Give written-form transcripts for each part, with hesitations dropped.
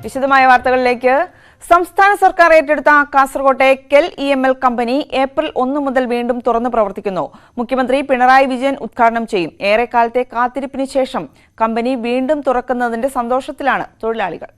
വിശദമായ വാർത്തകളിലേക്ക്. സംസ്ഥാന സർക്കാർ ഏറ്റെടുത്ത കാസർകോട്ടെ കെൽ ഇഎംഎൽ കമ്പനി ഏപ്രിൽ 1 മുതൽ വീണ്ടും തുറന്നു പ്രവർത്തിക്കുന്നു. മുഖ്യമന്ത്രി പിണറായി വിജയൻ ഉദ്ഘാടനം ചെയ്യും. ഏറെക്കാലത്തെ കാത്തിരിപ്പിന് ശേഷം കമ്പനി വീണ്ടും തുറക്കുന്നതിന്റെ സന്തോഷത്തിലാണ് തൊഴിലാളികൾ.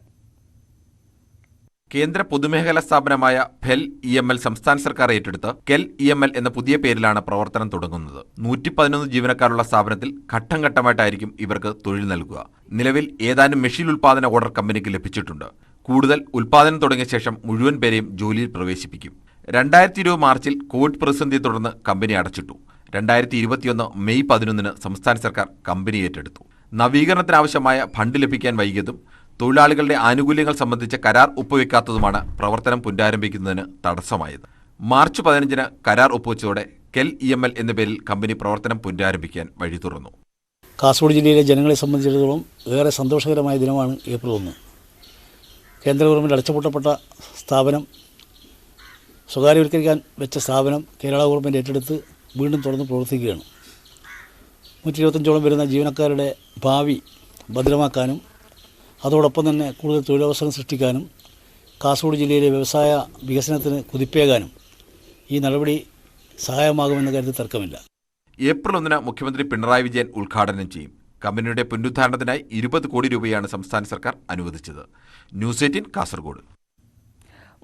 കേന്ദ്ര പൊതുമേഖലാ സ്ഥാപനമായ ഫെൽ ഇഎംഎൽ സംസ്ഥാന സർക്കാർ ഏറ്റെടുത്ത് കെൽ ഇഎംഎൽ എന്ന പുതിയ പേരിലാണ് പ്രവർത്തനം തുടങ്ങുന്നത്. 111 ജീവനക്കാരുള്ള സ്ഥാപനത്തിൽ ഘട്ടം ഘട്ടമായിട്ടായിരിക്കും ഇവർക്ക് തൊഴിൽ നൽകുക. നിലവിൽ ഏതാനും മെഷീൻ ഉൽപാദന ഓർഡർ കമ്പനിക്ക് ലഭിച്ചിട്ടുണ്ട്. കൂടുതൽ ഉൽപാദനം തുടങ്ങിയ ശേഷം മുഴുവൻ പേരെയും ജോലിയിൽ പ്രവേശിപ്പിക്കും. 2020 മാർച്ചിൽ കോവിഡ് പ്രതിസന്ധിയെ തുടർന്ന് കമ്പനി അടച്ചിട്ടു. 2021 മെയ് 11 സംസ്ഥാന സർക്കാർ കമ്പനി ഏറ്റെടുത്തു. നവീകരണത്തിനാവശ്യമായ ഫണ്ട് ലഭിക്കാൻ വൈകിയതും തൊഴിലാളികളുടെ ആനുകൂല്യങ്ങൾ സംബന്ധിച്ച കരാർ ഒപ്പുവെക്കാത്തതുമാണ് പ്രവർത്തനം പുനരാരംഭിക്കുന്നതിന് തടസ്സമായത്. മാർച്ച് 15 കരാർ ഒപ്പുവെച്ചതോടെ കെൽ ഇഎംഎൽ എന്ന പേരിൽ കമ്പനി പ്രവർത്തനം പുനരാരംഭിക്കാൻ വഴി തുറന്നു. കാസർഗോഡ് ജില്ലയിലെ ജനങ്ങളെ സംബന്ധിച്ചിടത്തോളം ഏറെ സന്തോഷകരമായ ദിനമാണ് ഏപ്രിൽ 1. കേന്ദ്ര ഗവൺമെൻറ് അടച്ചുപൂട്ടപ്പെട്ട സ്ഥാപനം, സ്വകാര്യവൽക്കരിക്കാൻ വെച്ച സ്ഥാപനം കേരള ഗവൺമെൻറ് ഏറ്റെടുത്ത് വീണ്ടും തുറന്ന് പ്രവർത്തിക്കുകയാണ്. 125ഓളം വരുന്ന ജീവനക്കാരുടെ ഭാവി ഭദ്രമാക്കാനും അതോടൊപ്പം തന്നെ കൂടുതൽ തൊഴിലവസരം സൃഷ്ടിക്കാനും കാസർഗോഡ് ജില്ലയിലെ വ്യവസായ വികസനത്തിന് കുതിപ്പേകാനും ഈ നടപടി സഹായമാകുമെന്ന കാര്യത്തിൽ തർക്കമില്ല. ഏപ്രിൽ 1 മുഖ്യമന്ത്രി പിണറായി വിജയൻ ഉദ്ഘാടനം ചെയ്യും. കമ്പനിയുടെ പുനരുദ്ധാരണത്തിനായി 20 കോടി രൂപയാണ് സംസ്ഥാന സർക്കാർ അനുവദിച്ചത്. ന്യൂസ് 18 കാസർഗോഡ്.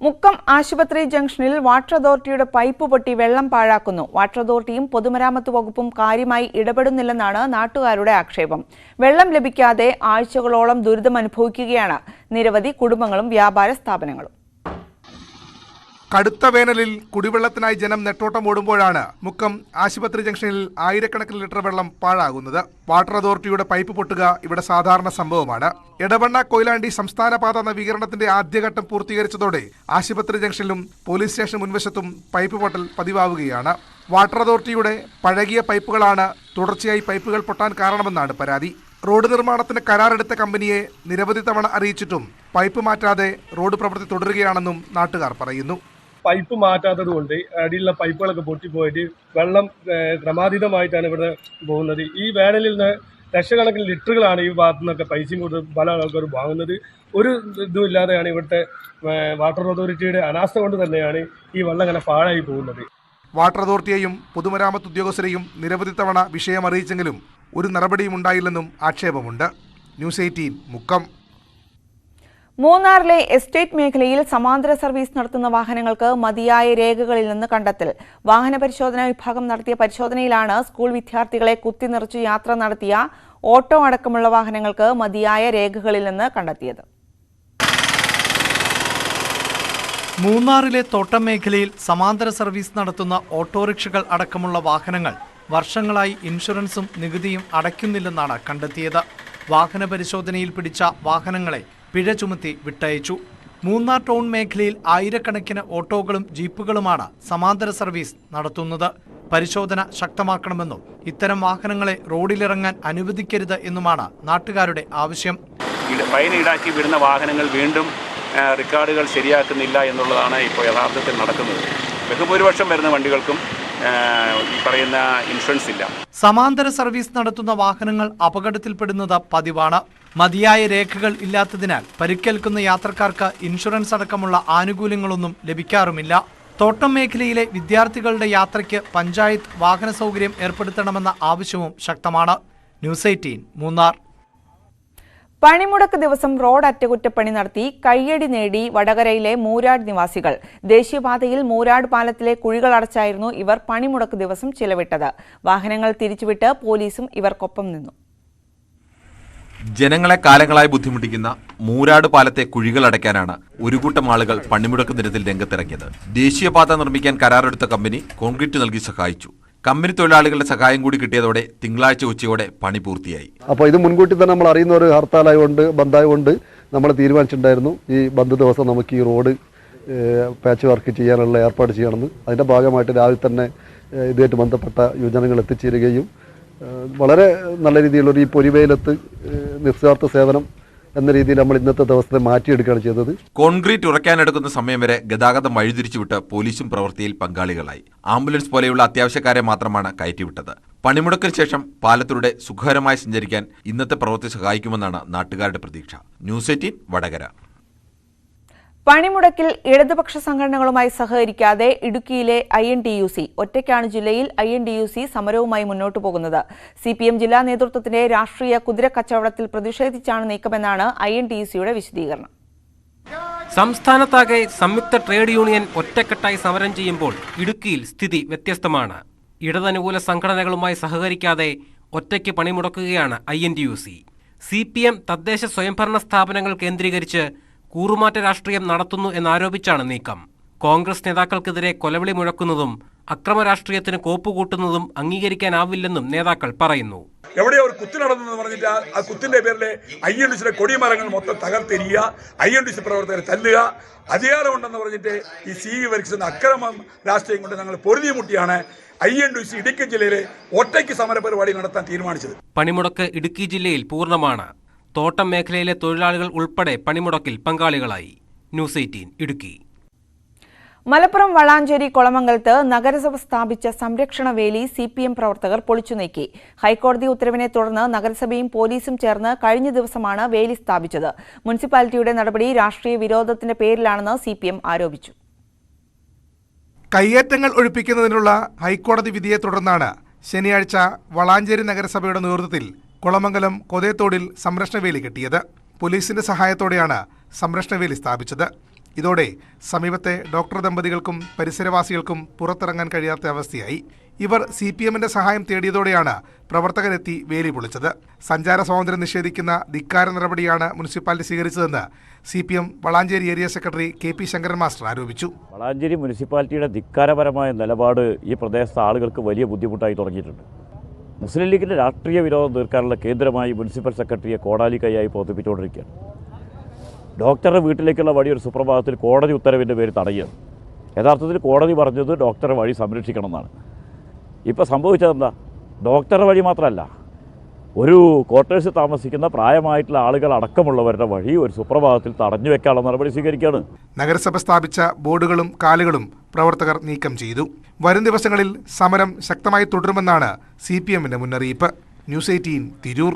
മുക്കം ആശുപത്രി ജംഗ്ഷനിൽ വാട്ടർ അതോറിറ്റിയുടെ പൈപ്പ് പൊട്ടി വെള്ളം പാഴാക്കുന്നു. വാട്ടർ അതോറിറ്റിയും പൊതുമരാമത്ത് വകുപ്പും കാര്യമായി ഇടപെടുന്നില്ലെന്നാണ് നാട്ടുകാരുടെ ആക്ഷേപം. വെള്ളം ലഭിക്കാതെ ആഴ്ചകളോളം ദുരിതമനുഭവിക്കുകയാണ് നിരവധി കുടുംബങ്ങളും വ്യാപാര സ്ഥാപനങ്ങളും. കടുത്ത വേനലിൽ കുടിവെള്ളത്തിനായി ജനം നെട്ടോട്ടം ഓടുമ്പോഴാണ് മുക്കം ആശുപത്രി ജംഗ്ഷനിൽ ആയിരക്കണക്കിന് ലിറ്റർ വെള്ളം പാഴാകുന്നത്. വാട്ടർ അതോറിറ്റിയുടെ പൈപ്പ് പൊട്ടുക ഇവിടെ സാധാരണ സംഭവമാണ്. എടവണ്ണ കൊയിലാണ്ടി സംസ്ഥാന പാത നവീകരണത്തിന്റെ ആദ്യഘട്ടം പൂർത്തീകരിച്ചതോടെ ആശുപത്രി ജംഗ്ഷനിലും പോലീസ് സ്റ്റേഷൻ മുൻവശത്തും പൈപ്പ് പൊട്ടൽ പതിവാവുകയാണ്. വാട്ടർ അതോറിറ്റിയുടെ പഴകിയ പൈപ്പുകളാണ് തുടർച്ചയായി പൈപ്പുകൾ പൊട്ടാൻ കാരണമെന്നാണ് പരാതി. റോഡ് നിർമ്മാണത്തിന് കരാറെടുത്ത കമ്പനിയെ നിരവധി തവണ അറിയിച്ചിട്ടും പൈപ്പ് മാറ്റാതെ റോഡ് പ്രവൃത്തി തുടരുകയാണെന്നും നാട്ടുകാർ പറയുന്നു. പൈപ്പ് മാറ്റാത്തത് കൊണ്ട് അടിയിലുള്ള പൈപ്പുകളൊക്കെ പൊട്ടിപ്പോയിട്ട് വെള്ളം ക്രമാതീതമായിട്ടാണ് ഇവിടെ പോകുന്നത്. ഈ വേനലിൽ നിന്ന് ലക്ഷക്കണക്കിന് ലിറ്ററുകളാണ് ഈ ഭാഗത്തു നിന്നൊക്കെ പൈസയും കൊടുത്ത് പല ആൾക്കാർ വാങ്ങുന്നത്. ഒരു ഇതും ഇല്ലാതെയാണ് ഇവിടുത്തെ വാട്ടർ അതോറിറ്റിയുടെ അനാസ്ഥ കൊണ്ട് തന്നെയാണ് ഈ വെള്ളം ഇങ്ങനെ പാഴായി പോകുന്നത്. വാട്ടർ അതോറിറ്റിയെയും പൊതുമരാമത്ത് ഉദ്യോഗസ്ഥരെയും നിരവധി തവണ വിഷയം അറിയിച്ചെങ്കിലും ഒരു നടപടിയും ഉണ്ടായില്ലെന്നും ആക്ഷേപമുണ്ട്. ന്യൂസ് 18 മുക്കം. മൂന്നാറിലെ എസ്റ്റേറ്റ് മേഖലയിൽ സമാന്തര സർവീസ് നടത്തുന്ന വാഹനങ്ങൾക്ക് മതിയായ രേഖകളിൽ നിന്ന് കണ്ടെത്തൽ. വാഹന പരിശോധനാ വിഭാഗം നടത്തിയ പരിശോധനയിലാണ് സ്കൂൾ വിദ്യാർത്ഥികളെ കുത്തിനിറച്ചു യാത്ര നടത്തിയ ഓട്ടോ അടക്കമുള്ള വാഹനങ്ങൾക്ക് മതിയായ രേഖകളിൽ നിന്ന് കണ്ടെത്തിയത്. മൂന്നാറിലെ തോട്ടം മേഖലയിൽ സമാന്തര സർവീസ് നടത്തുന്ന ഓട്ടോറിക്ഷകൾ അടക്കമുള്ള വാഹനങ്ങൾ വർഷങ്ങളായി ഇൻഷുറൻസും നികുതിയും അടയ്ക്കുന്നില്ലെന്നാണ് കണ്ടെത്തിയത്. വാഹന പരിശോധനയിൽ പിടിച്ച വാഹനങ്ങളെ പിഴ ചുമത്തി വിട്ടയച്ചു. മൂന്നാർ ടൗൺ മേഖലയിൽ ആയിരക്കണക്കിന് ഓട്ടോകളും ജീപ്പുകളുമാണ് സമാന്തര സർവീസ് നടത്തുന്നത്. പരിശോധന ശക്തമാക്കണമെന്നും ഇത്തരം വാഹനങ്ങളെ റോഡിലിറങ്ങാൻ അനുവദിക്കരുത് എന്നുമാണ് നാട്ടുകാരുടെ ആവശ്യം. ഫൈൻ ഈടാക്കി വിടുന്ന വാഹനങ്ങൾ വീണ്ടും റെക്കോർഡുകൾ ശരിയാക്കുന്നില്ല എന്നുള്ളതാണ് ഇപ്പോൾ യഥാർത്ഥത്തിൽ നടക്കുന്നത്. ബഹുഭൂരിപക്ഷം വരുന്ന വണ്ടികൾക്കും ഈ പറയുന്ന ഇൻഷുറൻസ് ഇല്ല. സമാന്തര സർവീസ് നടത്തുന്ന വാഹനങ്ങൾ അപകടത്തിൽപ്പെടുന്നത് പതിവാണ്. മതിയായ രേഖകൾ ഇല്ലാത്തതിനാൽ പരിക്കേൽക്കുന്ന യാത്രക്കാർക്ക് ഇൻഷുറൻസ് അടക്കമുള്ള ആനുകൂല്യങ്ങളൊന്നും ലഭിക്കാറുമില്ല. തോട്ടം മേഖലയിലെ വിദ്യാർത്ഥികളുടെ യാത്രയ്ക്ക് പഞ്ചായത്ത് വാഹന സൗകര്യം ഏർപ്പെടുത്തണമെന്ന ആവശ്യവും ശക്തമാണ്. ന്യൂസ് 18 മൂന്നാർ. പണിമുടക്ക് ദിവസം റോഡ് അറ്റകുറ്റപ്പണി നടത്തി കയ്യടി നേടി വടകരയിലെ മൂരാട് നിവാസികൾ. ദേശീയപാതയിൽ മൂരാട് പാലത്തിലെ കുഴികൾ അടച്ചായിരുന്നു ഇവർ പണിമുടക്ക് ദിവസം ചിലവിട്ടത്. വാഹനങ്ങൾ തിരിച്ചുവിട്ട് പോലീസും ഇവർക്കൊപ്പം നിന്നു. ജനങ്ങളെ കാലങ്ങളായി ബുദ്ധിമുട്ടിക്കുന്ന മൂരാട് പാലത്തെ കുഴികൾ അടയ്ക്കാനാണ് ഒരു കൂട്ടം ആളുകൾ പണിമുടക്ക് ദിനത്തിൽ രംഗത്തിറങ്ങിയത്. ദേശീയപാത നിർമ്മിക്കാൻ കരാറെടുത്ത കമ്പനി കോൺക്രീറ്റ് നൽകി സഹായിച്ചു. കമ്പനി തൊഴിലാളികളുടെ സഹായം കൂടി കിട്ടിയതോടെ തിങ്കളാഴ്ച ഉച്ചയോടെ പണി പൂർത്തിയായി. അപ്പോൾ ഇത് മുൻകൂട്ടി തന്നെ നമ്മൾ അറിയുന്ന ഒരു ഹർത്താലായതുകൊണ്ട് ബന്ധായതുകൊണ്ട് നമ്മൾ തീരുമാനിച്ചിട്ടുണ്ടായിരുന്നു ഈ ബന്ദ് ദിവസം നമുക്ക് ഈ റോഡ് പാച്ച് വർക്ക് ചെയ്യാനുള്ള ഏർപ്പാട് ചെയ്യണമെന്ന്. അതിൻ്റെ ഭാഗമായിട്ട് രാവിലെ തന്നെ ഇതുമായിട്ട് ബന്ധപ്പെട്ട യുവജനങ്ങൾ എത്തിച്ചേരുകയും വളരെ നല്ല രീതിയിലുള്ള ഈ പൊരിവെയിലത്ത് നിസ്വാർത്ഥ സേവനം എന്ന രീതിയിൽ നമ്മൾ ഇന്നത്തെ ദിവസത്തെ മാറ്റിയെടുക്കുകയാണ് ചെയ്തത്. കോൺക്രീറ്റ് ഉറയ്ക്കാനെടുക്കുന്ന സമയം വരെ ഗതാഗതം വഴിതിരിച്ചുവിട്ട് പോലീസും പ്രവൃത്തിയിൽ പങ്കാളികളായി. ആംബുലൻസ് പോലെയുള്ള അത്യാവശ്യക്കാരെ മാത്രമാണ് കയറ്റിവിട്ടത്. പണിമുടക്കിന് ശേഷം പാലത്തിലൂടെ സുഖകരമായി സഞ്ചരിക്കാൻ ഇന്നത്തെ പ്രവൃത്തി സഹായിക്കുമെന്നാണ് നാട്ടുകാരുടെ പ്രതീക്ഷ. ന്യൂസ് 18 വടകര. പണിമുടക്കിൽ ഇടതുപക്ഷ സംഘടനകളുമായി സഹകരിക്കാതെ ഇടുക്കിയിലെ INTUC ഒറ്റയ്ക്കാണ് ജില്ലയിൽ INTUC സമരവുമായി മുന്നോട്ടു പോകുന്നത്. CPM ജില്ലാ നേതൃത്വത്തിന്റെ രാഷ്ട്രീയ കുതിരക്കച്ചവടത്തിൽ പ്രതിഷേധിച്ചാണ് നീക്കമെന്നാണ് INTUCയുടെ വിശദീകരണം. സംസ്ഥാനത്താകെ സംയുക്ത ട്രേഡ് യൂണിയൻ ഒറ്റക്കെട്ടായി സമരം ചെയ്യുമ്പോൾ ഇടുക്കിയിൽ സ്ഥിതി വ്യത്യസ്തമാണ്. ഇടതനുകൂല സംഘടനകളുമായി സഹകരിക്കാതെ ഒറ്റയ്ക്ക് പണിമുടക്കുകയാണ് INTUC. CPM തദ്ദേശ സ്വയംഭരണ സ്ഥാപനങ്ങൾ കേന്ദ്രീകരിച്ച് കൂറുമാറ്റ രാഷ്ട്രീയം നടത്തുന്നു എന്നാരോപിച്ചാണ് നീക്കം. കോൺഗ്രസ് നേതാക്കൾക്കെതിരെ കൊലവിളി മുഴക്കുന്നതും അക്രമ രാഷ്ട്രീയത്തിന് കോപ്പുകൂട്ടുന്നതും അംഗീകരിക്കാനാവില്ലെന്നും നേതാക്കൾ പറയുന്നു. എവിടെയോ ഒരു കുത്തി നടന്നെന്ന് പറഞ്ഞിട്ട് ആ കുത്തിന്റെ പേരിൽ INTUCയുടെ കൊടിമരങ്ങൾ മൊത്തം തകർത്തെരിയുക, INTUC പ്രവർത്തകരെ തല്ലുക, അധികാരമുണ്ടെന്ന് പറഞ്ഞിട്ട് ഈ CV വരയ്ക്കുന്ന അക്രമം രാഷ്ട്രീയം കൊണ്ട് ഞങ്ങൾ പൊറുതിമുട്ടിയാണ് INTUC ഇടുക്കി ജില്ലയിലെ ഒറ്റയ്ക്ക് സമരപരിപാടി നടത്താൻ തീരുമാനിച്ചത്. പണിമുടക്ക് ഇടുക്കി ജില്ലയിൽ പൂർണ്ണമാണ്. തോട്ടം മേഖലയിലെ തൊഴിലാളികൾ ഉൾപ്പെടെ പണിമുടക്കിൽ പങ്കാളികളായി. ന്യൂസ് 18 ഇടുക്കി. മലപ്പുറം വളാഞ്ചേരി കൊളമംഗലത്ത് നഗരസഭ സ്ഥാപിച്ച സംരക്ഷണ വേലി CPM പ്രവർത്തകർ പൊളിച്ചു നീക്കി. ഹൈക്കോടതി ഉത്തരവിനെ തുടർന്ന് നഗരസഭയും പോലീസും ചേർന്ന് കഴിഞ്ഞ ദിവസമാണ് വേലി സ്ഥാപിച്ചത്. മുനിസിപ്പാലിറ്റിയുടെ നടപടി രാഷ്ട്രീയ വിരോധത്തിന്റെ പേരിലാണെന്ന് CPM ആരോപിച്ചു. കയ്യേറ്റങ്ങൾ ഒഴിപ്പിക്കുന്നതിനുള്ള ഹൈക്കോടതി വിധിയെ തുടർന്നാണ് ശനിയാഴ്ച വളാഞ്ചേരി നഗരസഭയുടെ നേതൃത്വത്തിൽ കൊളമംഗലം കൊതേത്തോടിൽ സംരക്ഷണവേലി കെട്ടിയത്. പോലീസിന്റെ സഹായത്തോടെയാണ് സംരക്ഷണവേലി സ്ഥാപിച്ചത്. ഇതോടെ സമീപത്തെ ഡോക്ടർ ദമ്പതികൾക്കും പരിസരവാസികൾക്കും പുറത്തിറങ്ങാൻ കഴിയാത്ത അവസ്ഥയായി. ഇവർ CPMന്റെ സഹായം തേടിയതോടെയാണ് പ്രവർത്തകരെത്തി വേലി പൊളിച്ചത്. സഞ്ചാര സ്വാതന്ത്ര്യം നിഷേധിക്കുന്ന ധിക്കാര നടപടിയാണ് മുനിസിപ്പാലിറ്റി സ്വീകരിച്ചതെന്ന് CPM Valanchery area secretary KP Sankaran master ആരോപിച്ചു. വളാഞ്ചേരി മുനിസിപ്പാലിറ്റിയുടെ ധിക്കാരപരമായ നിലപാട് ഈ പ്രദേശത്തെ ആളുകൾക്ക് വലിയ ബുദ്ധിമുട്ടായി തുടങ്ങിയിട്ടുണ്ട്. മുസ്ലിം ലീഗിൻ്റെ രാഷ്ട്രീയ വിരോധം തീർക്കാനുള്ള കേന്ദ്രമായി മുനിസിപ്പൽ സെക്രട്ടറിയെ കോടാലി കൈയായി പ്രവർത്തിപ്പിച്ചുകൊണ്ടിരിക്കുകയാണ്. ഡോക്ടറുടെ വീട്ടിലേക്കുള്ള വഴി ഒരു സുപ്രഭാതത്തിൽ കോടതി ഉത്തരവിൻ്റെ പേര് തടയുകയാണ്. യഥാർത്ഥത്തിൽ കോടതി പറഞ്ഞത് ഡോക്ടറെ വഴി സംരക്ഷിക്കണം എന്നാണ്. ഇപ്പോൾ സംഭവിച്ചതെന്താ? ഡോക്ടറുടെ വഴി മാത്രമല്ല, ഒരു ക്വാർട്ടേഴ്സിൽ താമസിക്കുന്ന പ്രായമായിട്ടുള്ള ആളുകൾ അടക്കമുള്ളവരുടെ വഴി ഒരു സുപ്രഭാതത്തിൽ തടഞ്ഞു വെക്കാനുള്ള നടപടി സ്വീകരിക്കുകയാണ്. നഗരസഭ സ്ഥാപിച്ച ബോർഡുകളും കാലുകളും പ്രവർത്തകർ നീക്കം ചെയ്തു. വരും ദിവസങ്ങളിൽ സമരം ശക്തമായി തുടരുമെന്നാണ് CPMന്റെ മുന്നറിയിപ്പ്. News 18 Tirur.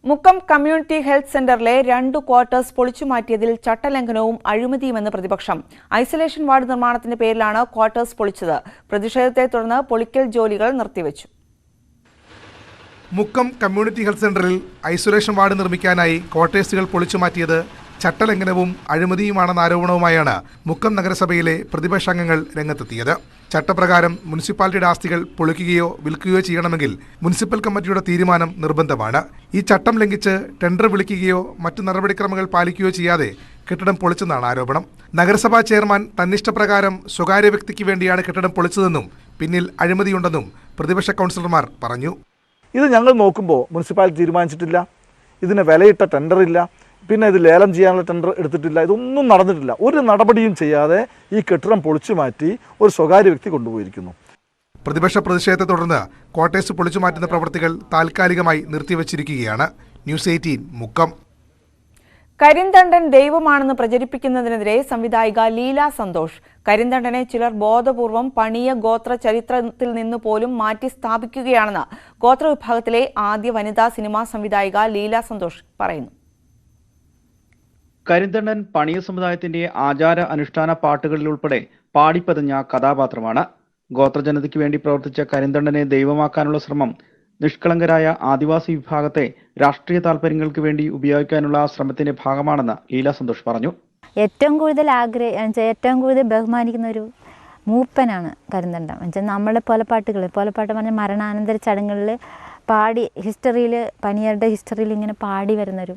Mukkam community health സെന്ററിലെ 2 ക്വാർട്ടേഴ്സ് പൊളിച്ചുമാറ്റിയതിൽ ചട്ടലംഘനവും അഴിമതിയുമെന്ന് പ്രതിപക്ഷം. ഐസൊലേഷൻ വാർഡ് നിർമ്മാണത്തിന്റെ പേരിലാണ് ക്വാർട്ടേഴ്സ് പൊളിച്ചത്. പ്രതിഷേധത്തെ തുടർന്ന് പൊളിക്കൽ ജോലികൾ നിർത്തിവെച്ചു. മുക്കം കമ്മ്യൂണിറ്റി ഹെൽത്ത് സെന്ററിൽ ഐസൊലേഷൻ വാർഡ് നിർമ്മിക്കാനായി ക്വാർട്ടേഴ്സുകൾ പൊളിച്ചുമാറ്റിയത് ചട്ടലംഘനവും അഴിമതിയുമാണെന്ന ആരോപണവുമായാണ് മുക്കം നഗരസഭയിലെ പ്രതിപക്ഷാംഗങ്ങൾ രംഗത്തെത്തിയത്. ചട്ടപ്രകാരം മുനിസിപ്പാലിറ്റിയുടെ ആസ്തികൾ പൊളിക്കുകയോ വിൽക്കുകയോ ചെയ്യണമെങ്കിൽ മുനിസിപ്പൽ കമ്മിറ്റിയുടെ തീരുമാനം നിർബന്ധമാണ്. ഈ ചട്ടം ലംഘിച്ച് ടെൻഡർ വിളിക്കുകയോ മറ്റു നടപടിക്രമങ്ങൾ പാലിക്കുകയോ ചെയ്യാതെ കെട്ടിടം പൊളിച്ചെന്നാണ് ആരോപണം. നഗരസഭാ ചെയർമാൻ തന്നിഷ്ടപ്രകാരം സ്വകാര്യ വ്യക്തിക്ക് വേണ്ടിയാണ് കെട്ടിടം പൊളിച്ചതെന്നും പിന്നിൽ അഴിമതിയുണ്ടെന്നും പ്രതിപക്ഷ കൗൺസിലർമാർ പറഞ്ഞു. ഇത് ഞങ്ങൾ നോക്കുമ്പോൾ മുനിസിപ്പാലിറ്റി തീരുമാനിച്ചിട്ടില്ല, ഇതിന് വിലയിട്ട ടെൻഡറില്ല, പിന്നെ ഇത് ലേലം ചെയ്യാനുള്ള ടെൻഡർ എടുത്തിട്ടില്ല, ഇതൊന്നും നടന്നിട്ടില്ല. ഒരു നടപടിയും ചെയ്യാതെ ഈ കെട്ടിടം പൊളിച്ചു മാറ്റി ഒരു സ്വകാര്യ വ്യക്തി കൊണ്ടുപോയിരിക്കുന്നു. പ്രതിപക്ഷ പ്രതിഷേധത്തെ തുടർന്ന് ക്വാർട്ടേഴ്സ് പൊളിച്ചു മാറ്റുന്ന പ്രവൃത്തികൾ താൽക്കാലികമായി നിർത്തിവച്ചിരിക്കുകയാണ്. ന്യൂസ് 18 മുക്കം. കരിന്തണ്ടൻ ദൈവമാണെന്ന് പ്രചരിപ്പിക്കുന്നതിനെതിരെ സംവിധായിക ലീല സന്തോഷ്. കരിന്തണ്ടനെ ചിലർ ബോധപൂർവം പണിയ ഗോത്ര ചരിത്രത്തിൽ നിന്ന് പോലും മാറ്റി സ്ഥാപിക്കുകയാണെന്ന് ഗോത്രവിഭാഗത്തിലെ ആദ്യ വനിതാ സിനിമാ സംവിധായിക ലീല സന്തോഷ് പറയുന്നു. കരിന്തണ്ടൻ പണിയ സമുദായത്തിന്റെ ആചാര അനുഷ്ഠാന പാട്ടുകളിലുൾപ്പെടെ പാടിപ്പതിഞ്ഞ കഥാപാത്രമാണ്. ഗോത്രജനതയ്ക്ക് വേണ്ടി പ്രവർത്തിച്ച കരിന്തണ്ടനെ ദൈവമാക്കാനുള്ള ശ്രമം നിഷ്കളങ്കരായ ആദിവാസി വിഭാഗത്തെ രാഷ്ട്രീയ താല്പര്യങ്ങൾക്ക് വേണ്ടി ഉപയോഗിക്കാനുള്ള ശ്രമത്തിന്റെ ഭാഗമാണെന്ന് ലീല സന്തോഷ് പറഞ്ഞു. ഏറ്റവും കൂടുതൽ ബഹുമാനിക്കുന്ന ഒരു മൂപ്പനാണ് കരിന്തണ്ടൻ. എന്നുവെച്ചാൽ നമ്മളെ പോലപ്പാട്ട് പറഞ്ഞ മരണാനന്തര ചടങ്ങുകളിൽ പാടി ഹിസ്റ്ററിയിൽ പണിയരുടെ ഹിസ്റ്ററിയിൽ ഇങ്ങനെ പാടി വരുന്നൊരു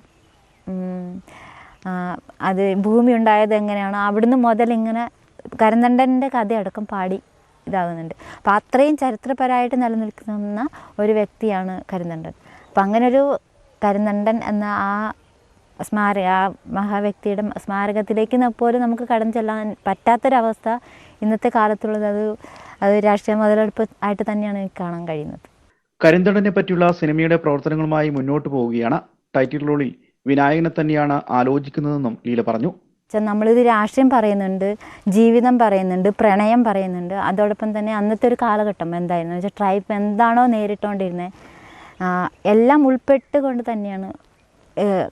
അത് ഭൂമി ഉണ്ടായത് എങ്ങനെയാണോ അവിടുന്ന് മുതൽ ഇങ്ങനെ കരിന്തണ്ടൻ്റെ കഥയടക്കം പാടി ഇതാകുന്നുണ്ട്. അപ്പം അത്രയും ചരിത്രപരമായിട്ട് നിലനിൽക്കുന്ന ഒരു വ്യക്തിയാണ് കരിന്തണ്ടൻ. അപ്പം അങ്ങനൊരു കരിന്തണ്ടൻ എന്ന ആ മഹാവ്യക്തിയുടെ സ്മാരകത്തിലേക്ക് പോലും നമുക്ക് കടന്നു ചെല്ലാൻ പറ്റാത്തൊരവസ്ഥ ഇന്നത്തെ കാലത്തുള്ളത്. അത് രാഷ്ട്രീയ മുതലെടുപ്പ് ആയിട്ട് തന്നെയാണ് എനിക്ക് കാണാൻ കഴിയുന്നത്. കരിന്തണ്ടനെ പറ്റിയുള്ള സിനിമയുടെ പ്രവർത്തനങ്ങളുമായി മുന്നോട്ട് പോവുകയാണ്. ടൈറ്റിൽ റോളിൽ വിനായകനെ തന്നെയാണ് ആലോചിക്കുന്നതെന്നും ലീല പറഞ്ഞു. നമ്മളിത് രാഷ്ട്രീയം പറയുന്നുണ്ട്, ജീവിതം പറയുന്നുണ്ട്, പ്രണയം പറയുന്നുണ്ട്. അതോടൊപ്പം തന്നെ അന്നത്തെ ഒരു കാലഘട്ടം എന്തായിരുന്നു വെച്ചാൽ ട്രൈബ് എന്താണോ നേരിട്ടുകൊണ്ടിരുന്നത് എല്ലാം ഉൾപ്പെട്ടുകൊണ്ട് തന്നെയാണ്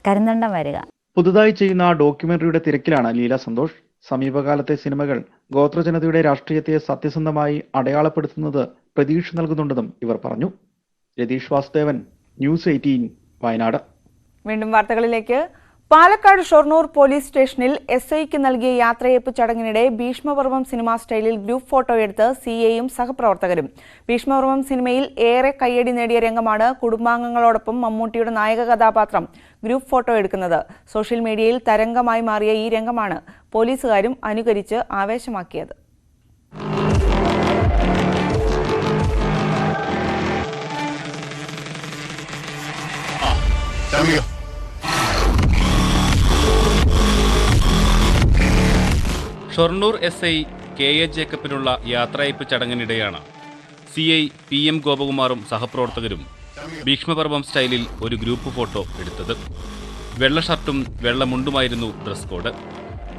കരിന്തണ്ടൻ വരിക. പുതുതായി ചെയ്യുന്ന ഡോക്യുമെന്ററിയുടെ തിരക്കിലാണ് ലീല സന്തോഷ്. സമീപകാലത്തെ സിനിമകൾ ഗോത്രജനതയുടെ രാഷ്ട്രീയത്തെ സത്യസന്ധമായി അടയാളപ്പെടുത്തുന്നത് പ്രതീക്ഷ നൽകുന്നുണ്ടെന്നും ഇവർ പറഞ്ഞു. രതീഷ് വാസുദേവൻ, ന്യൂസ് 18, വയനാട്. വീണ്ടും വാർത്തകളിലേക്ക്. പാലക്കാട് ഷൊർണൂർ പോലീസ് സ്റ്റേഷനിൽ SIക്ക് നൽകിയ യാത്രയയപ്പ് ചടങ്ങിനിടെ ഭീഷ്മപർവം സിനിമാ സ്റ്റൈലിൽ ഗ്രൂപ്പ് ഫോട്ടോ എടുത്ത് CAയും സഹപ്രവർത്തകരും. ഭീഷ്മപർവം സിനിമയിൽ ഏറെ കയ്യടി നേടിയ രംഗമാണ് കുടുംബാംഗങ്ങളോടൊപ്പം മമ്മൂട്ടിയുടെ നായക കഥാപാത്രം ഗ്രൂപ്പ് ഫോട്ടോ എടുക്കുന്നത്. സോഷ്യൽ മീഡിയയിൽ തരംഗമായി മാറിയ ഈ രംഗമാണ് പോലീസുകാരും അനുകരിച്ച് ആവേശമാക്കിയത്. ഷൊർണൂർ SI KA ജേക്കബിനുള്ള യാത്രയയപ്പ് ചടങ്ങിനിടെയാണ് CI PM ഗോപകുമാറും സഹപ്രവർത്തകരും ഭീഷ്മപർവം സ്റ്റൈലിൽ ഒരു ഗ്രൂപ്പ് ഫോട്ടോ എടുത്തത്. വെള്ള ഷർട്ടും വെള്ള മുണ്ടുമായിരുന്നു ഡ്രസ് കോഡ്.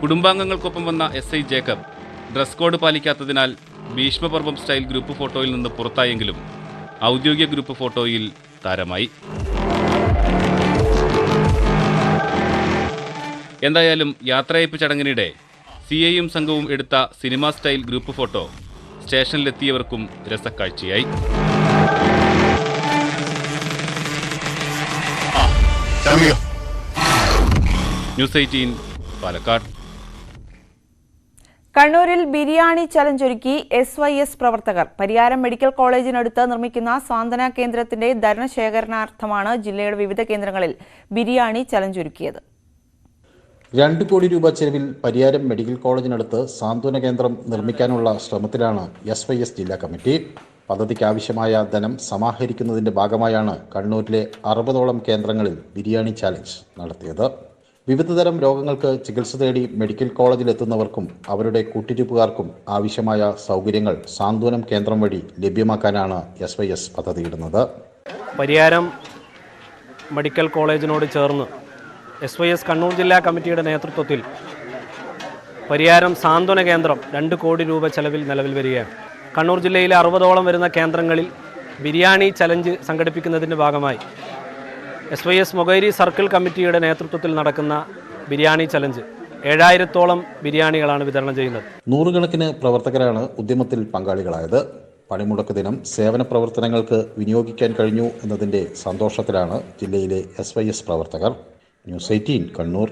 കുടുംബാംഗങ്ങൾക്കൊപ്പം വന്ന SI ജേക്കബ് ഡ്രസ് കോഡ് പാലിക്കാത്തതിനാൽ ഭീഷ്മപർവം സ്റ്റൈൽ ഗ്രൂപ്പ് ഫോട്ടോയിൽ നിന്ന് പുറത്തായെങ്കിലും ഔദ്യോഗിക ഗ്രൂപ്പ് ഫോട്ടോയിൽ താരമായി. എന്തായാലും യാത്രയയപ്പ് ചടങ്ങിനിടെ CAയും സംഘവും എടുത്ത സിനിമാ സ്റ്റൈൽ ഗ്രൂപ്പ് ഫോട്ടോ സ്റ്റേഷനിലെത്തിയവർക്കും രസക്കാഴ്ചയായി. ന്യൂസ് 18 പാലക്കാട്. കണ്ണൂരിൽ ബിരിയാണി ചലഞ്ച് ഒരുക്കി SYS പ്രവർത്തകർ. പരിയാരം മെഡിക്കൽ കോളേജിനടുത്ത് നിർമ്മിക്കുന്ന സാന്ത്വന കേന്ദ്രത്തിന്റെ ധനശേഖരണാർത്ഥമാണ് ജില്ലയുടെ വിവിധ കേന്ദ്രങ്ങളിൽ ബിരിയാണി ചലഞ്ച് ഒരുക്കിയത്. 2 കോടി രൂപ ചെലവിൽ പരിയാരം മെഡിക്കൽ കോളേജിനടുത്ത് സാന്ത്വന കേന്ദ്രം നിർമ്മിക്കാനുള്ള ശ്രമത്തിലാണ് SYS ജില്ലാ കമ്മിറ്റി. പദ്ധതിക്ക് ആവശ്യമായ ധനം സമാഹരിക്കുന്നതിന്റെ ഭാഗമായാണ് കണ്ണൂരിലെ 60ഓളം കേന്ദ്രങ്ങളിൽ ബിരിയാണി ചാലഞ്ച് നടത്തിയത്. വിവിധതരം രോഗങ്ങൾക്ക് ചികിത്സ തേടി മെഡിക്കൽ കോളേജിലെത്തുന്നവർക്കും അവരുടെ കൂട്ടിരിപ്പുകാർക്കും ആവശ്യമായ സൗകര്യങ്ങൾ സാന്ത്വനം കേന്ദ്രം വഴി ലഭ്യമാക്കാനാണ് SYS പദ്ധതിയിടുന്നത്. പരിയാരം മെഡിക്കൽ കോളേജിനോട് ചേർന്ന് SYS കണ്ണൂർ ജില്ലാ കമ്മിറ്റിയുടെ നേതൃത്വത്തിൽ പരിയാരം സാന്ത്വന കേന്ദ്രം 2 കോടി രൂപ ചെലവിൽ നിലവിൽ വരികയാണ്. കണ്ണൂർ ജില്ലയിലെ 60ഓളം വരുന്ന കേന്ദ്രങ്ങളിൽ ബിരിയാണി ചലഞ്ച് സംഘടിപ്പിക്കുന്നതിൻ്റെ ഭാഗമായി SYS മൊകേരി സർക്കിൾ കമ്മിറ്റിയുടെ നേതൃത്വത്തിൽ നടക്കുന്ന ബിരിയാണി ചലഞ്ച് 7000ഓളം ബിരിയാണികളാണ് വിതരണം ചെയ്യുന്നത്. 100 കണക്കിന് പ്രവർത്തകരാണ് ഉദ്യമത്തിൽ പങ്കാളികളായത്. പണിമുടക്ക് ദിനം സേവന പ്രവർത്തനങ്ങൾക്ക് വിനിയോഗിക്കാൻ കഴിഞ്ഞു എന്നതിൻ്റെ സന്തോഷത്തിലാണ് ജില്ലയിലെ SYS പ്രവർത്തകർ. ന്യൂസ് 18 കണ്ണൂർ.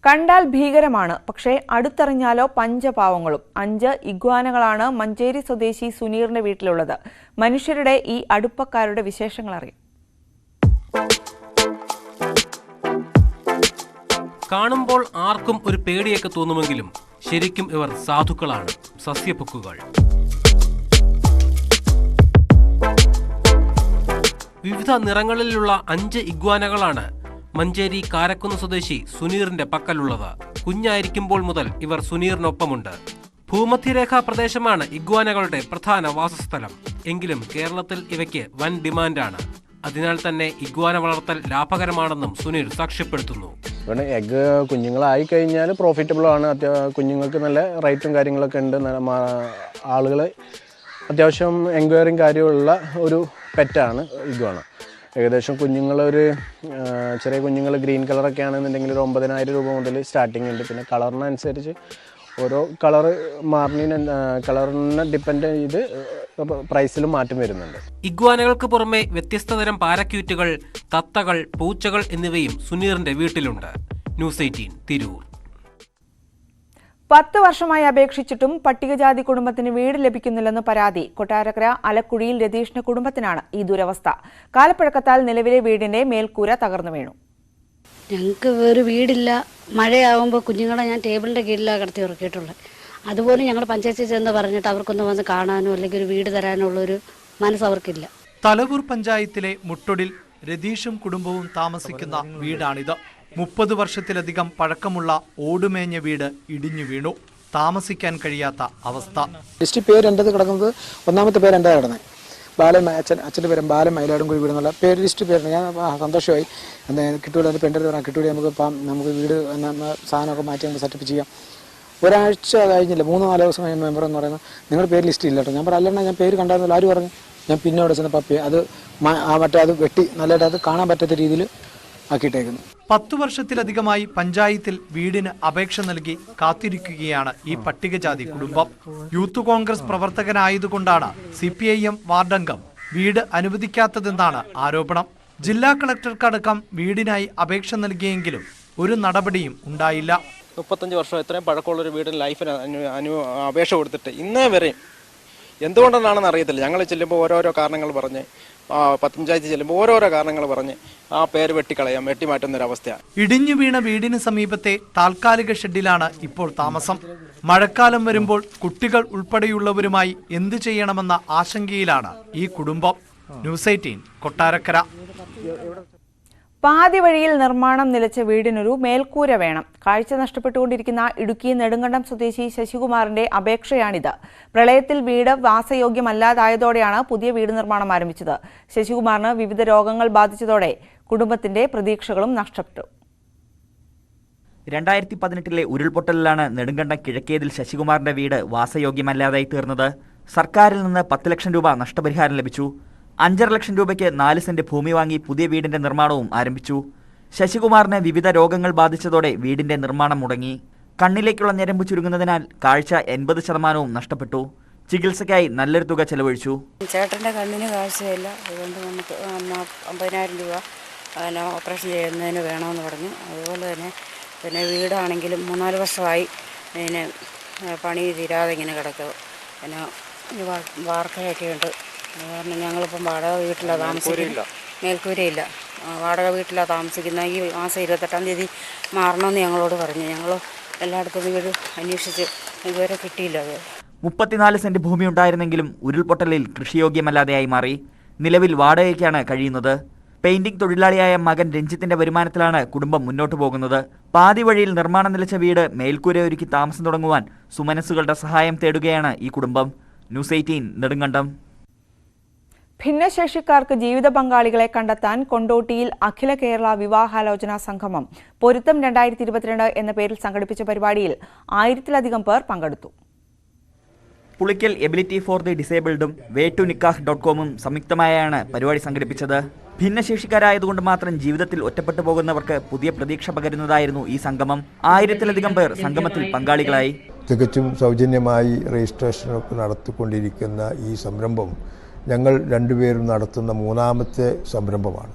കണ്ടാൽ ഭീകരമാണ്, പക്ഷേ അടുത്തറിഞ്ഞാലോ പഞ്ചപാവങ്ങളും. 5 ഇഗ്വാനകളാണ് മഞ്ചേരി സ്വദേശി സുനീറിന്റെ വീട്ടിലുള്ളത്. മനുഷ്യരുടെ ഈ അടുപ്പക്കാരുടെ വിശേഷങ്ങൾ അറിയാം. കാണുമ്പോൾ ആർക്കും ഒരു പേടിയൊക്കെ തോന്നുമെങ്കിലും ശരിക്കും ഇവർ സാധുക്കളാണ്, സസ്യപുക്കുകൾ. വിവിധ നിറങ്ങളിലുള്ള 5 ഇഗ്വാനകളാണ് മഞ്ചേരി കാരക്കുന്ന് സ്വദേശി സുനീറിന്റെ പക്കലുള്ളത്. കുഞ്ഞായിരിക്കുമ്പോൾ മുതൽ ഇവർ സുനീറിനൊപ്പമുണ്ട്. ഭൂമധ്യരേഖാ പ്രദേശമാണ് ഇഗ്വാനകളുടെ പ്രധാന വാസസ്ഥലം. എങ്കിലും കേരളത്തിൽ ഇവയ്ക്ക് വൻ ഡിമാൻഡാണ്. അതിനാൽ തന്നെ ഇഗ്വാന വളർത്തൽ ലാഭകരമാണെന്നും സുനീർ സാക്ഷ്യപ്പെടുത്തുന്നു. ഇവിടെ എഗ്ഗ് കുഞ്ഞുങ്ങളായി കഴിഞ്ഞാൽ പ്രോഫിറ്റബിൾ ആണ്. കുഞ്ഞുങ്ങൾക്ക് നല്ല റേറ്റും കാര്യങ്ങളൊക്കെ ഉണ്ട്. ആളുകൾ അത്യാവശ്യം എൻക്വയറിയും കാര്യമുള്ള ഒരു പെറ്റാണ് ഇഗ്വാന. ഏകദേശം കുഞ്ഞുങ്ങളൊരു ചെറിയ കുഞ്ഞുങ്ങൾ ഗ്രീൻ കളറൊക്കെ ആണെന്നുണ്ടെങ്കിൽ ഒരു 9000 രൂപ മുതൽ സ്റ്റാർട്ടിംഗ് ഉണ്ട്. പിന്നെ കളറിനനുസരിച്ച് ഓരോ കളറിനെ ഡിപ്പെൻഡ് ചെയ്ത് പ്രൈസിലും മാറ്റം വരുന്നുണ്ട്. ഇഗ്വാനകൾക്ക് പുറമെ വ്യത്യസ്ത തരം പാരക്യൂറ്റുകൾ, തത്തകൾ, പൂച്ചകൾ എന്നിവയും സുനീറിന്റെ വീട്ടിലുണ്ട്. ന്യൂസ് 18 തിരൂർ. 10 വർഷമായി അപേക്ഷിച്ചിട്ടും പട്ടികജാതി കുടുംബത്തിന് വീട് ലഭിക്കുന്നില്ലെന്ന് പരാതി. കൊട്ടാരക്കര അലക്കുഴിയിൽ രതീഷിന്റെ കുടുംബത്തിനാണ് ഈ ദുരവസ്ഥ. കാലപ്പഴക്കത്താൽ നിലവിലെ വീടിന്റെ മേൽക്കൂര തകർന്നു വീണു. ഞങ്ങൾക്ക് ഒരു വീടില്ല. മഴയാകുമ്പോൾ കുഞ്ഞുങ്ങളെ ഞാൻ ടേബിളിൻ്റെ കീഴിലാണ് കിടത്തി ഉറക്കിയിട്ടുള്ളത്. അതുപോലും ഞങ്ങൾ പഞ്ചായത്തിൽ ചെന്ന് പറഞ്ഞിട്ട് അവർക്കൊന്ന് വന്ന് കാണാനോ അല്ലെങ്കിൽ ഒരു വീട് തരാനുള്ളൊരു മനസ്സ് അവർക്കില്ല. തലവൂർ പഞ്ചായത്തിലെ മുട്ടൊടിൽ രതീഷും കുടുംബവും താമസിക്കുന്ന വീടാണിത്. 30 വർഷത്തിലധികം പഴക്കമുള്ള ഓടുമേഞ്ഞ വീട് ഇടിഞ്ഞു വീണു. താമസിക്കാൻ കഴിയാത്ത അവസ്ഥ. ലിസ്റ്റ് പേര് എൻ്റെത് കിടക്കുന്നത്, ഒന്നാമത്തെ പേര് എൻ്റെ കിടന്നത് ബാലൻ, അച്ഛൻ്റെ പേരും ബാലൻ മയിലാടുംകുഴി വീട് എന്നുള്ള പേര് ലിസ്റ്റ് പേരുണ്ട്. ഞാൻ സന്തോഷമായി. കിട്ടൂല, എൻ്റെ പെണ്ണിൻ്റെ പറഞ്ഞാൽ കിട്ടൂല, നമുക്ക് വീട് സാധനമൊക്കെ മാറ്റി നമുക്ക് സെറ്റപ്പ് ചെയ്യാം. ഒരാഴ്ച കഴിഞ്ഞില്ല, 3-4 ദിവസം കഴിഞ്ഞ മെമ്പർ എന്ന് പറയുന്നത് നിങ്ങളുടെ പേര് ലിസ്റ്റ് ഇല്ല കേട്ടോ. ഞാൻ പറഞ്ഞു അല്ലെണ്ണ, ഞാൻ പേര് കണ്ടായിരുന്നില്ല. ആര് പറഞ്ഞു? ഞാൻ പിന്നെ അവിടെ ചെന്ന പപ്പി അത് മറ്റേ അത് വെട്ടി നല്ലതായിട്ട് അത് കാണാൻ പറ്റാത്ത രീതിയിൽ ആക്കിയിട്ടേക്കുന്നത്. 10 വർഷത്തിലധികമായി പഞ്ചായത്തിൽ വീടിന് അപേക്ഷ നൽകി കാത്തിരിക്കുകയാണ് ഈ പട്ടികജാതി കുടുംബം. യൂത്ത് കോൺഗ്രസ് പ്രവർത്തകനായതുകൊണ്ടാണ് CPIM വാർഡംഗം വീട് അനുവദിക്കാത്തതെന്നാണ് ആരോപണം. ജില്ലാ കളക്ടർക്കടക്കം വീടിനായി അപേക്ഷ നൽകിയെങ്കിലും ഒരു നടപടിയും ഉണ്ടായില്ല. 35 വർഷം ഇത്രയും പഴക്കമുള്ളൊരു വീടിന് ലൈഫിന് അപേക്ഷ കൊടുത്തിട്ട് ഇന്നേ വരെയും എന്തുകൊണ്ടാണെന്ന് അറിയത്തില്ല. ഞങ്ങൾ ചെല്ലുമ്പോൾ ഓരോരോ കാരണങ്ങൾ പറഞ്ഞ് പഞ്ചായത്ത് ചെല്ലുമ്പോൾ ഓരോരോ കാരണങ്ങൾ പറഞ്ഞ് ആ പേര് വെട്ടിമാറ്റുന്നൊരവസ്ഥയാണ്. ഇടിഞ്ഞു വീണ വീടിന് സമീപത്തെ താൽക്കാലിക ഷെഡിലാണ് ഇപ്പോൾ താമസം. മഴക്കാലം വരുമ്പോൾ കുട്ടികൾ ഉൾപ്പെടെയുള്ളവരുമായി എന്തു ചെയ്യണമെന്ന ആശങ്കയിലാണ് ഈ കുടുംബം. ന്യൂസ് 18 കൊട്ടാരക്കര. പാതി വഴിയിൽ നിർമ്മാണം നിലച്ച വീടിനൊരു മേൽക്കൂര വേണം. കാഴ്ച നഷ്ടപ്പെട്ടുകൊണ്ടിരിക്കുന്ന ഇടുക്കി നെടുങ്കണ്ടം സ്വദേശി ശശികുമാറിന്റെ അപേക്ഷയാണിത്. പ്രളയത്തിൽ വീട് വാസയോഗ്യമല്ലാതായതോടെയാണ് പുതിയ വീട് നിർമ്മാണം ആരംഭിച്ചത്. ശശികുമാറിന് വിവിധ രോഗങ്ങൾ ബാധിച്ചതോടെ കുടുംബത്തിന്റെ പ്രതീക്ഷകളും നഷ്ടപ്പെട്ടു. 2018 ഉരുൾപൊട്ടലിലാണ് നെടുങ്കണ്ടം കിഴക്കേതിൽ ശശികുമാറിന്റെ വീട് വാസയോഗ്യമല്ലാതായി തീർന്നത്. സർക്കാരിൽ നിന്ന് 10 ലക്ഷം രൂപ നഷ്ടപരിഹാരം ലഭിച്ചു. 5.5 ലക്ഷം രൂപയ്ക്ക് 4 സെന്റ് ഭൂമി വാങ്ങി പുതിയ വീടിന്റെ നിർമ്മാണവും ആരംഭിച്ചു. ശശികുമാറിന് വിവിധ രോഗങ്ങൾ ബാധിച്ചതോടെ വീടിന്റെ നിർമ്മാണം മുടങ്ങി. കണ്ണിലേക്കുള്ള ഞരമ്പ് ചുരുങ്ങുന്നതിനാൽ കാഴ്ച 80% നഷ്ടപ്പെട്ടു. ചികിത്സയ്ക്കായി നല്ലൊരു തുക ചെലവഴിച്ചു. ചേട്ടൻ്റെ കണ്ണിന് കാഴ്ചയില്ല, അതുകൊണ്ട് നമുക്ക് 50,000 രൂപ ഓപ്പറേഷൻ ചെയ്യുന്നതിന് വേണമെന്ന് പറഞ്ഞു. അതുപോലെ തന്നെ വീടാണെങ്കിലും 3-4 വർഷമായി പിന്നെ പണി തീരാതെ ഇങ്ങനെ കിടക്കുക. പിന്നെ വാർക്കയൊക്കെ ഉണ്ട്. കാരണം ഞങ്ങളിപ്പം വാടക വീട്ടിലാണ് താമസിക്കുന്നത്. മേൽക്കൂരയില്ല, വാടക വീട്ടിലാണ് താമസിക്കുന്ന. ഈ മാസം 28-ാം തീയതി മാറണമെന്ന് ഞങ്ങളോട് പറഞ്ഞു. ഞങ്ങൾ എല്ലായിടത്തും വീട് അന്വേഷിച്ച് ഇതുവരെ കിട്ടിയില്ല. 34 സെന്റ് ഭൂമി ഉണ്ടായിരുന്നെങ്കിലും ഉരുൾപൊട്ടലിൽ കൃഷിയോഗ്യമല്ലാതെയായി മാറി. നിലവിൽ വാടകയ്ക്കാണ് കഴിയുന്നത്. പെയിന്റിംഗ് തൊഴിലാളിയായ മകൻ രഞ്ജിത്തിന്റെ വരുമാനത്തിലാണ് കുടുംബം മുന്നോട്ടു പോകുന്നത്. പാതി വഴിയിൽ നിർമ്മാണം നിലച്ച വീട് മേൽക്കൂര ഒരുക്കി താമസം തുടങ്ങുവാൻ സുമനസ്സുകളുടെ സഹായം തേടുകയാണ് ഈ കുടുംബം. ന്യൂസ് 18 നെടുങ്കണ്ടം. ഭിന്നശേഷിക്കാർക്ക് ജീവിത പങ്കാളികളെ കണ്ടെത്താൻ കൊണ്ടോട്ടിയിൽ അഖില കേരള വിവാഹാലോചന സംഗമം പൊരുത്തം 2022 എന്ന പേരിൽ സംഘടിപ്പിച്ച പരിപാടിയിൽ 1000-ലധികം പേർ പങ്കെടുത്തു. പുളിക്കൽ എബിലിറ്റി ഫോർ ദി ഡിസേബിൾഡും waytonikah.com സംയുക്തമായാണ് പരിപാടി സംഘടിപ്പിച്ചത്. ഭിന്നശേഷിക്കാരായതുകൊണ്ട് മാത്രം ജീവിതത്തിൽ ഒറ്റപ്പെട്ടു പോകുന്നവർക്ക് പുതിയ പ്രതീക്ഷ പകരുന്നതായിരുന്നു ഈ സംഗമം. 1000-ലധികം പേർ സംഗമത്തിൽ പങ്കാളികളായി. തികച്ചും സൗജന്യമായി രജിസ്ട്രേഷനൊക്കെ നടത്തിക്കൊണ്ടിരിക്കുന്ന ഈ സംരംഭം ഞങ്ങൾ രണ്ടുപേരും നടത്തുന്ന 3ാമത്തെ സംരംഭമാണ്.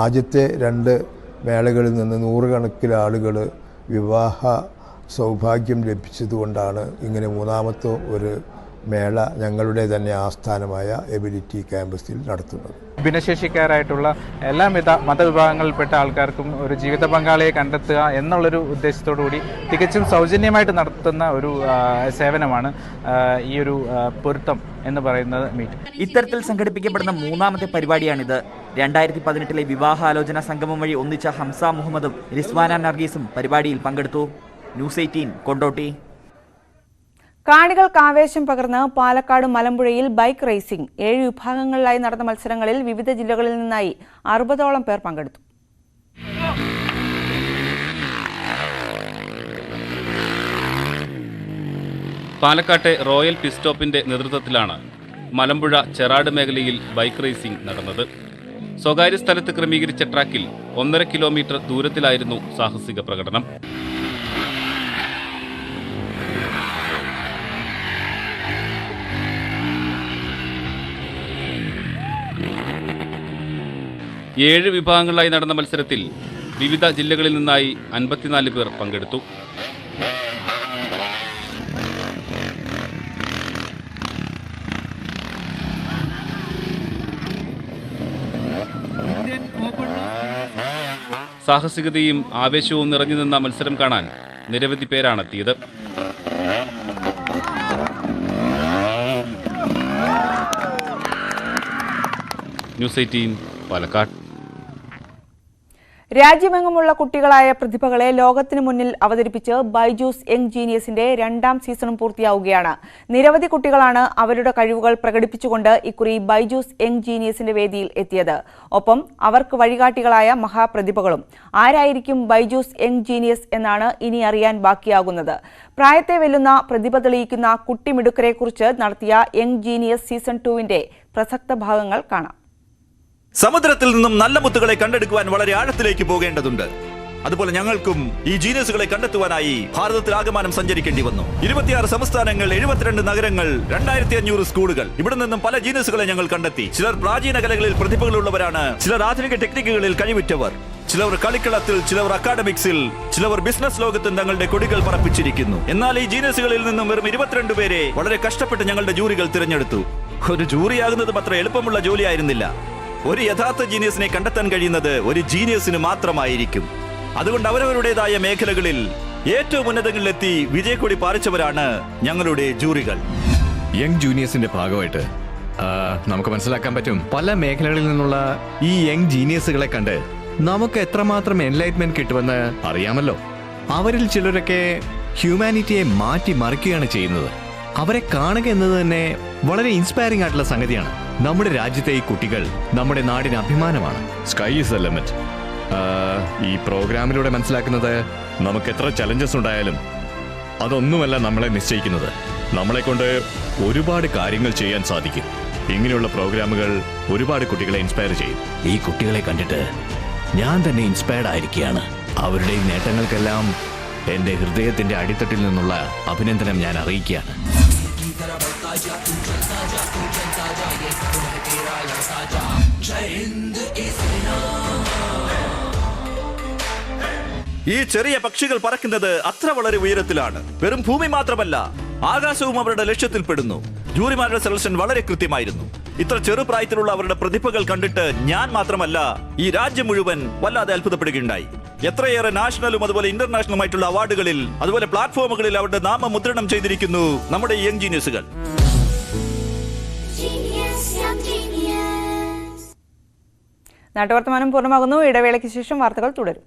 ആദ്യത്തെ 2 മേളകളിൽ നിന്ന് 100 കണക്കിന് ആളുകൾ വിവാഹ സൗഭാഗ്യം ലഭിച്ചതുകൊണ്ടാണ് ഇങ്ങനെ 3ാമത്തെ ഒരു മേള ഞങ്ങളുടെ തന്നെ ആസ്ഥാനമായ എബിലിറ്റി ക്യാമ്പസിൽ നടത്തുന്നത്. ഭിന്നശേഷിക്കാരായിട്ടുള്ള എല്ലാവിധ മതവിഭാഗങ്ങളിൽപ്പെട്ട ആൾക്കാർക്കും ഒരു ജീവിത പങ്കാളിയെ കണ്ടെത്തുക എന്നുള്ളൊരു ഉദ്ദേശത്തോടു കൂടി തികച്ചും സൗജന്യമായിട്ട് നടത്തുന്ന ഒരു സേവനമാണ് ഈ ഒരു പൊരുത്തം എന്ന് പറയുന്നത് മീറ്റ്. ഇത്തരത്തിൽ സംഘടിപ്പിക്കപ്പെടുന്ന 3ാമത്തെ പരിപാടിയാണിത്. 2018 വിവാഹാലോചന സംഗമം വഴി ഒന്നിച്ച ഹംസ മുഹമ്മദും റിസ്വാന നർഗീസും പരിപാടിയിൽ പങ്കെടുത്തു. ന്യൂസ് 18 കൊണ്ടോട്ടി. കാണികൾക്ക് ആവേശം പകർന്ന് പാലക്കാട് മലമ്പുഴയിൽ ബൈക്ക് റേസിംഗ്. 7 വിഭാഗങ്ങളിലായി നടന്ന മത്സരങ്ങളിൽ വിവിധ ജില്ലകളിൽ നിന്നായി 60ഓളം പേർ പങ്കെടുത്തു. പാലക്കാട്ടെ റോയൽ പിസ്റ്റോപ്പിന്റെ നേതൃത്വത്തിലാണ് മലമ്പുഴ ചെറാട് മേഖലയിൽ ബൈക്ക് റേസിംഗ് നടന്നത്. സ്വകാര്യ സ്ഥലത്ത് ക്രമീകരിച്ച ട്രാക്കിൽ 1.5 കിലോമീറ്റർ ദൂരത്തിലായിരുന്നു സാഹസിക പ്രകടനം. ഏഴ് വിഭാഗങ്ങളിലായി നടന്ന മത്സരത്തിൽ വിവിധ ജില്ലകളിൽ നിന്നായി 54 പേർ പങ്കെടുത്തു. സാഹസികതയും ആവേശവും നിറഞ്ഞു നിന്ന മത്സരം കാണാൻ നിരവധി പേരാണെത്തിയത്. ന്യൂസ് 18 പാലക്കാട്. രാജ്യമെങ്ങുമുള്ള കുട്ടികളായ പ്രതിഭകളെ ലോകത്തിനു മുന്നിൽ അവതരിപ്പിച്ച് ബൈജൂസ് യങ് ജീനിയസിന്റെ 2ാം സീസണും പൂർത്തിയാവുകയാണ്. നിരവധി കുട്ടികളാണ് അവരുടെ കഴിവുകൾ പ്രകടിപ്പിച്ചുകൊണ്ട് ഇക്കുറി ബൈജൂസ് യങ് ജീനിയസിന്റെ വേദിയിൽ എത്തിയത്. ഒപ്പം അവർക്ക് വഴികാട്ടികളായ മഹാപ്രതിഭകളും. ആരായിരിക്കും ബൈജൂസ് യങ് ജീനിയസ് എന്നാണ് ഇനി അറിയാൻ ബാക്കിയാകുന്നത്. പ്രായത്തെ വെല്ലുന്ന പ്രതിഭ തെളിയിക്കുന്ന കുട്ടിമിടുക്കരെക്കുറിച്ച് നടത്തിയ യങ് ജീനിയസ് സീസൺ 2വിന്റെ പ്രസക്ത ഭാഗങ്ങൾ കാണാം. സമുദ്രത്തിൽ നിന്നും നല്ല മുത്തുകളെ കണ്ടെടുക്കുവാൻ വളരെ ആഴത്തിലേക്ക് പോകേണ്ടതുണ്ട്. അതുപോലെ ഞങ്ങൾക്കും ഈ ജീനിയസുകളെ കണ്ടെത്തുവാനായി ഭാരതത്തിലാകമാനം സഞ്ചരിക്കേണ്ടി വന്നു. 26 സംസ്ഥാനങ്ങൾ, 72 നഗരങ്ങൾ, 2500 സ്കൂളുകൾ. ഇവിടെ നിന്നും പല ജീനിയസുകളെ ഞങ്ങൾ കണ്ടെത്തി. ചിലർ പ്രാചീന കലകളിൽ പ്രതിഭകളുള്ളവരാണ്, ചിലർ ആധുനിക ടെക്നിക്കുകളിൽ കഴിവുറ്റവർ, ചിലർ കളിക്കളത്തിൽ, ചിലർ അക്കാഡമിക്സിൽ, ചിലർ ബിസിനസ് ലോകത്തും തങ്ങളുടെ കൊടികൾ പറപ്പിച്ചിരിക്കുന്നു. എന്നാൽ ഈ ജീനിയസുകളിൽ നിന്നും വെറും 22 പേരെ വളരെ കഷ്ടപ്പെട്ട് ഞങ്ങളുടെ ജൂറികൾ തിരഞ്ഞെടുത്തു. ഒരു ജൂറിയാകുന്നതും അത്ര എളുപ്പമുള്ള ജോലിയായിരുന്നില്ല. ഒരു യഥാർത്ഥ ജീനിയസിനെ കണ്ടെത്താൻ കഴിയുന്നത് ഒരു ജീനിയസിന് മാത്രമായിരിക്കും. അതുകൊണ്ട് അവരവരുടേതായ മേഖലകളിൽ ഏറ്റവും ഉന്നതങ്ങളിലെത്തി വിജയക്കൊടി പാറിച്ചവരാണ് ഞങ്ങളുടെ ജൂറികൾ. യങ് ജൂനിയേഴ്സിന്റെ ഭാഗമായിട്ട് നമുക്ക് മനസ്സിലാക്കാൻ പറ്റും, പല മേഖലകളിൽ നിന്നുള്ള ഈ യങ് ജീനിയസുകളെ കണ്ട് നമുക്ക് എത്രമാത്രം എൻലൈറ്റ്മെന്റ് കിട്ടുമെന്ന് അറിയാമല്ലോ. അവരിൽ ചിലരൊക്കെ ഹ്യൂമാനിറ്റിയെ മാറ്റി മറിക്കുകയാണ് ചെയ്യുന്നത്. അവരെ കാണുക എന്നത് തന്നെ വളരെ ഇൻസ്പയറിംഗ് ആയിട്ടുള്ള സംഗതിയാണ്. നമ്മുടെ രാജ്യത്തെ ഈ കുട്ടികൾ നമ്മുടെ നാടിന് അഭിമാനമാണ്. Sky is the limit. ഈ പ്രോഗ്രാമിലൂടെ മനസ്സിലാക്കുന്നത്, നമുക്ക് എത്ര ചലഞ്ചസ് ഉണ്ടായാലും അതൊന്നുമല്ല നമ്മളെ നിശ്ചയിക്കുന്നത്. നമ്മളെ കൊണ്ട് ഒരുപാട് കാര്യങ്ങൾ ചെയ്യാൻ സാധിക്കും. ഇങ്ങനെയുള്ള പ്രോഗ്രാമുകൾ ഒരുപാട് കുട്ടികളെ ഇൻസ്പയർ ചെയ്യും. ഈ കുട്ടികളെ കണ്ടിട്ട് ഞാൻ തന്നെ ഇൻസ്പയർഡ് ആയിരിക്കുകയാണ്. അവരുടെ ഈ നേട്ടങ്ങൾക്കെല്ലാം എൻ്റെ ഹൃദയത്തിൻ്റെ അടിത്തട്ടിൽ നിന്നുള്ള അഭിനന്ദനം ഞാൻ അറിയിക്കുകയാണ്. ഈ ചെറിയ പക്ഷികൾ പറക്കുന്നത് അത്ര വളരെ ഉയരത്തിലാണ്. വെറും ഭൂമി മാത്രമല്ല, ആകാശവും അവരുടെ ലക്ഷ്യത്തിൽപ്പെടുന്നു. ജൂറിമാരുടെ സെലക്ഷൻ വളരെ കൃത്യമായിരുന്നു. ഇത്ര ചെറുപ്രായത്തിലുള്ള അവരുടെ പ്രതിഭകൾ കണ്ടിട്ട് ഞാൻ മാത്രമല്ല, ഈ രാജ്യം മുഴുവൻ വല്ലാതെ അത്ഭുതപ്പെടുകയുണ്ടായി. എത്രയേറെ നാഷണലും അതുപോലെ ഇന്റർനാഷണലുമായിട്ടുള്ള അവാർഡുകളിൽ, അതുപോലെ പ്ലാറ്റ്ഫോമുകളിൽ അവരുടെ നാമം മുദ്രണം ചെയ്തിരിക്കുന്നു നമ്മുടെ യങ് ജീനിയസുകൾ. നാട്ടുവർത്തമാനം പൂർണ്ണമാകുന്നു. ഇടവേളയ്ക്ക് ശേഷം വാർത്തകൾ തുടരും.